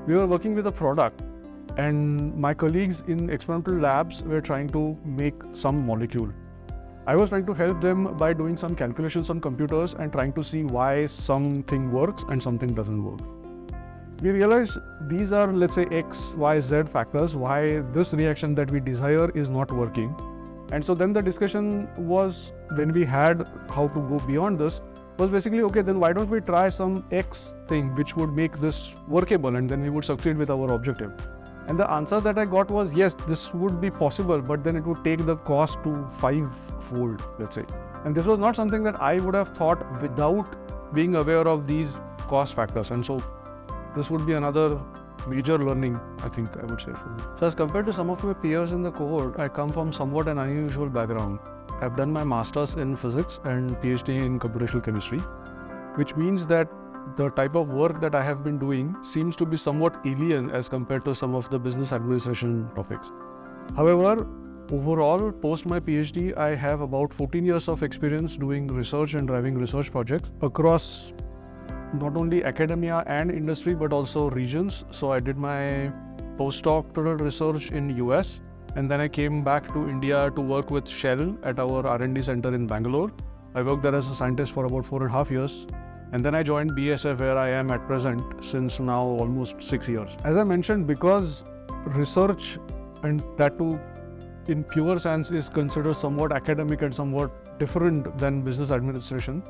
We were working with a product, and my colleagues in experimental labs were trying to make some molecule. I was trying to help them by doing some calculations on computers and trying to see why something works and something doesn't work. We realized these are, let's say, X, Y, Z factors, why this reaction that we desire is not working. And so then the discussion was, when we had how to go beyond this, was basically, okay, then why don't we try some X thing which would make this workable, and then we would succeed with our objective. And the answer that I got was, yes, this would be possible, but then it would take the cost to 5-fold, let's say. And this was not something that I would have thought without being aware of these cost factors. And so this would be another major learning, I think I would say, for me. So as compared to some of my peers in the cohort, I come from somewhat an unusual background. I've done my master's in physics and PhD in computational chemistry, which means that the type of work that I have been doing seems to be somewhat alien as compared to some of the business administration topics. However, overall, post my PhD, I have about 14 years of experience doing research and driving research projects across not only academia and industry, but also regions. So I did my postdoctoral research in US, and then I came back to India to work with Shell at our R&D center in Bangalore. I worked there as a scientist for about 4.5 years. And then I joined BSF, where I am at present since now almost 6 years. As I mentioned, because research, and that too in pure sense, is considered somewhat academic and somewhat different than business administration,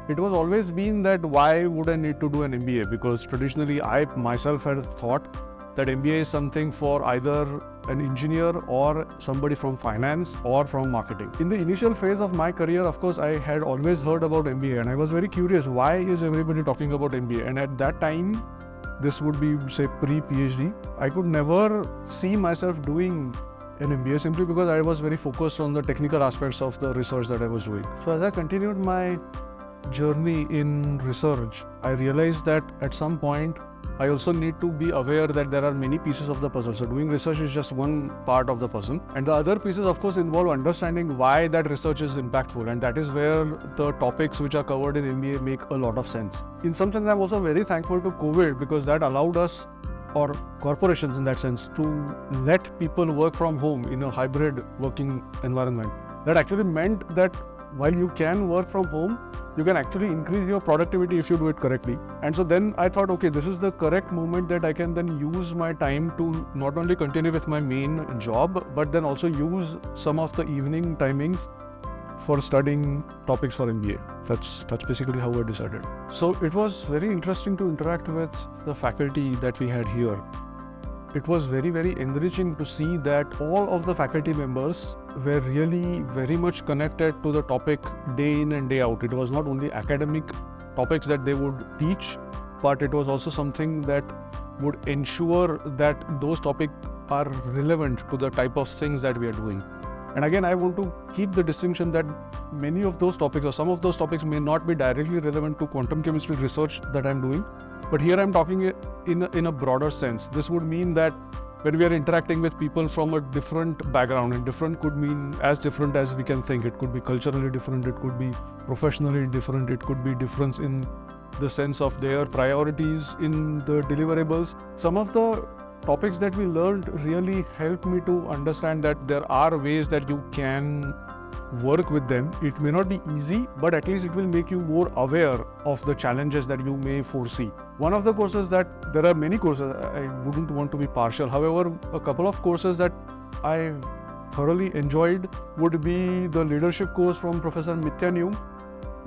it was always been that why would I need to do an MBA? Because traditionally I myself had thought that MBA is something for either an engineer or somebody from finance or from marketing. In the initial phase of my career, of course, I had always heard about MBA, and I was very curious, why is everybody talking about MBA? And at that time, this would be, say, pre-PhD, I could never see myself doing an MBA simply because I was very focused on the technical aspects of the research that I was doing. So as I continued my journey in research, I realized that at some point, I also need to be aware that there are many pieces of the puzzle. So doing research is just one part of the puzzle. And the other pieces, of course, involve understanding why that research is impactful. And that is where the topics which are covered in MBA make a lot of sense. In some sense, I'm also very thankful to COVID, because that allowed us, or corporations in that sense, to let people work from home in a hybrid working environment. That actually meant that while you can work from home, you can actually increase your productivity if you do it correctly. And so then I thought, okay, this is the correct moment that I can then use my time to not only continue with my main job, but then also use some of the evening timings for studying topics for MBA. That's basically how I decided. So it was very interesting to interact with the faculty that we had here. It was very, very enriching to see that all of the faculty members were really very much connected to the topic day in and day out. It was not only academic topics that they would teach, but it was also something that would ensure that those topics are relevant to the type of things that we are doing. And again, I want to keep the distinction that many of those topics, or some of those topics, may not be directly relevant to quantum chemistry research that I'm doing. But here I'm talking in a broader sense. This would mean that when we are interacting with people from a different background, and different could mean as different as we can think. It could be culturally different, it could be professionally different, it could be difference in the sense of their priorities in the deliverables. Some of the topics that we learned really helped me to understand that there are ways that you can work with them. It may not be easy, but at least it will make you more aware of the challenges that you may foresee. One of the courses that, there are many courses, I wouldn't want to be partial. However, a couple of courses that I thoroughly enjoyed would be the leadership course from Professor Mitya.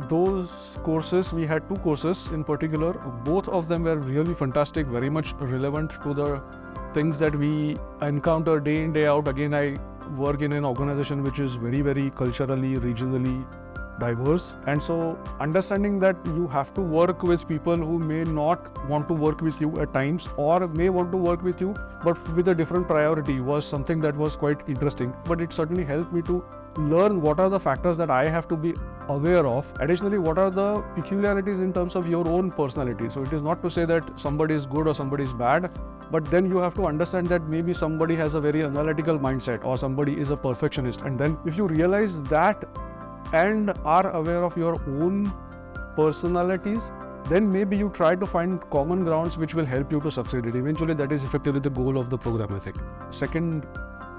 Those courses, we had 2 courses in particular. Both of them were really fantastic, very much relevant to the things that we encounter day in, day out. Again, I work in an organization which is very, very culturally, regionally diverse. And so understanding that you have to work with people who may not want to work with you at times, or may want to work with you, but with a different priority, was something that was quite interesting. But it certainly helped me to learn what are the factors that I have to be aware of. Additionally, what are the peculiarities in terms of your own personality. So it is not to say that somebody is good or somebody is bad, but then you have to understand that maybe somebody has a very analytical mindset, or somebody is a perfectionist. And then if you realize that and are aware of your own personalities, then maybe you try to find common grounds which will help you to succeed it. Eventually, that is effectively the goal of the program, I think. Second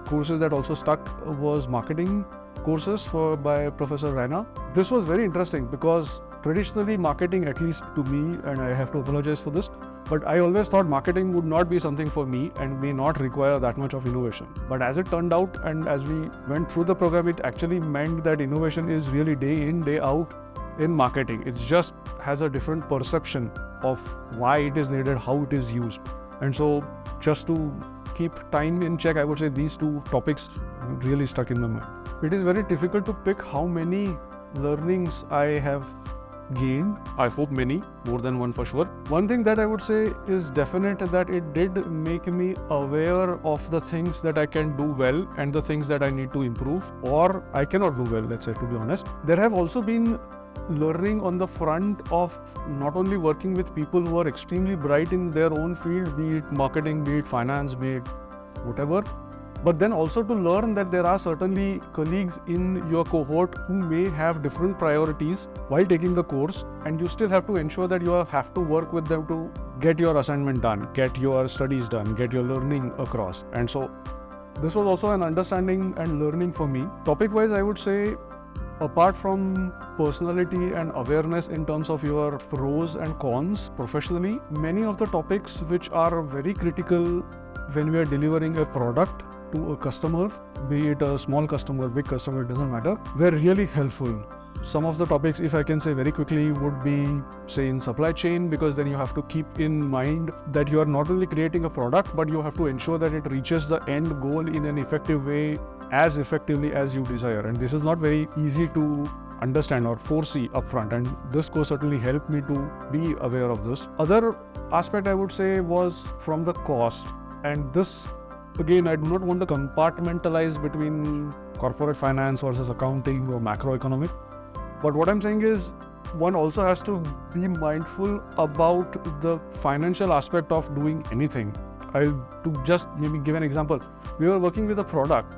courses that also stuck was marketing courses by Professor Raina. This was very interesting because traditionally marketing, at least to me, and I have to apologize for this, but I always thought marketing would not be something for me and may not require that much of innovation. But as it turned out, and as we went through the program, it actually meant that innovation is really day in, day out in marketing. It just has a different perception of why it is needed, how it is used. And so just to keep time in check, I would say these two topics really stuck in my mind. It is very difficult to pick how many learnings I have gained. I hope many, more than one for sure. One thing that I would say is definite that it did make me aware of the things that I can do well and the things that I need to improve or I cannot do well, let's say, to be honest. There have also been learning on the front of not only working with people who are extremely bright in their own field, be it marketing, be it finance, be it whatever, but then also to learn that there are certainly colleagues in your cohort who may have different priorities while taking the course, and you still have to ensure that you have to work with them to get your assignment done, get your studies done, get your learning across. And so this was also an understanding and learning for me. Topic-wise, I would say, apart from personality and awareness in terms of your pros and cons professionally, many of the topics which are very critical when we are delivering a product to a customer, be it a small customer, big customer, it doesn't matter, were really helpful. Some of the topics, if I can say very quickly, would be, say, in supply chain, because then you have to keep in mind that you are not only creating a product, but you have to ensure that it reaches the end goal in an effective way, as effectively as you desire. And this is not very easy to understand or foresee upfront, and this course certainly helped me to be aware of this. Other aspect I would say was from the cost, and this again, I do not want to compartmentalize between corporate finance versus accounting or macroeconomic. But what I'm saying is, one also has to be mindful about the financial aspect of doing anything. To just maybe give an example, we were working with a product,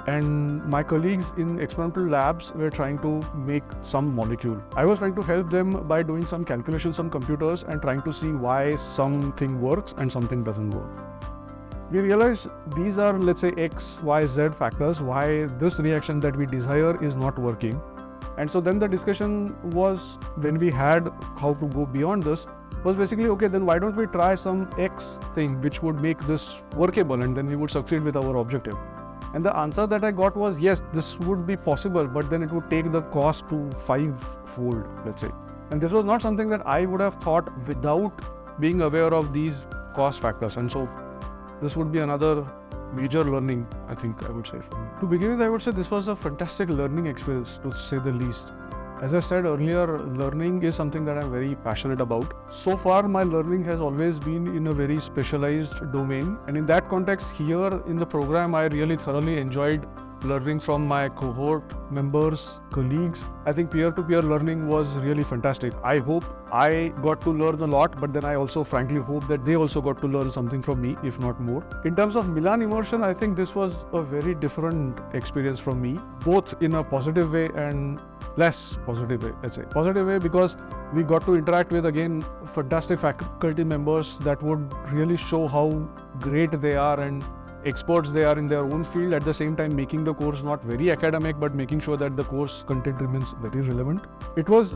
and my colleagues in experimental labs were trying to make some molecule. I was trying to help them by doing some calculations on computers and trying to see why something works and something doesn't work. We realized these are, let's say, X, Y, Z factors, why this reaction that we desire is not working. And so then the discussion was, when we had how to go beyond this, was basically, okay, then why don't we try some X thing which would make this workable, and then we would succeed with our objective. And the answer that I got was, yes, this would be possible, but then it would take the cost to 5-fold, let's say. And this was not something that I would have thought without being aware of these cost factors. And so this would be another major learning, I think I would say. To begin with, I would say this was a fantastic learning experience, to say the least. As I said earlier, learning is something that I'm very passionate about. So far, my learning has always been in a very specialized domain. And in that context, here in the program, I really thoroughly enjoyed learning from my cohort members, colleagues. I think peer-to-peer learning was really fantastic. I hope I got to learn a lot, but then I also frankly hope that they also got to learn something from me, if not more. In terms of Milan immersion, I think this was a very different experience from me, both in a positive way and less positive way, let's say. Positive way because we got to interact with, again, fantastic faculty members that would really show how great they are and experts they are in their own field, at the same time making the course not very academic, but making sure that the course content remains very relevant. It was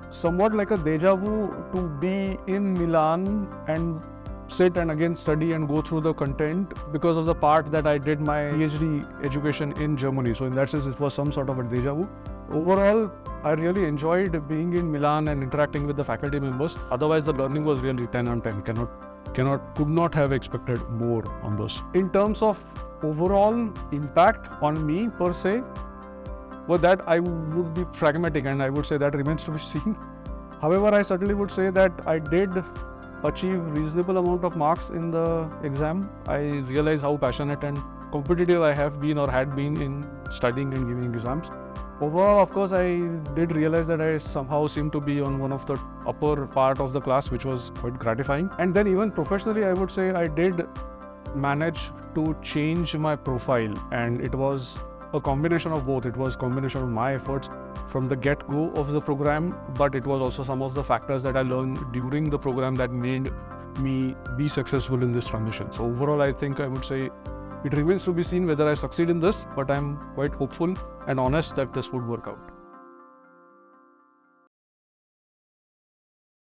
somewhat like a deja vu to be in Milan and sit and again study and go through the content, because of the part that I did my PhD education in Germany. So in that sense, it was some sort of a deja vu. Overall, I really enjoyed being in Milan and interacting with the faculty members. Otherwise, the learning was really 10 on 10. Could not have expected more on this. In terms of overall impact on me per se, well, that I would be pragmatic, and I would say that remains to be seen. However, I certainly would say that I did achieve reasonable amount of marks in the exam. I realize how passionate and competitive I have been or had been in studying and giving exams. Overall, of course, I did realize that I somehow seemed to be on one of the upper part of the class, which was quite gratifying. And then even professionally, I would say I did manage to change my profile, and it was a combination of both. It was a combination of my efforts from the get-go of the program, but it was also some of the factors that I learned during the program that made me be successful in this transition. So overall, I think I would say it remains to be seen whether I succeed in this, but I'm quite hopeful and honest that this would work out.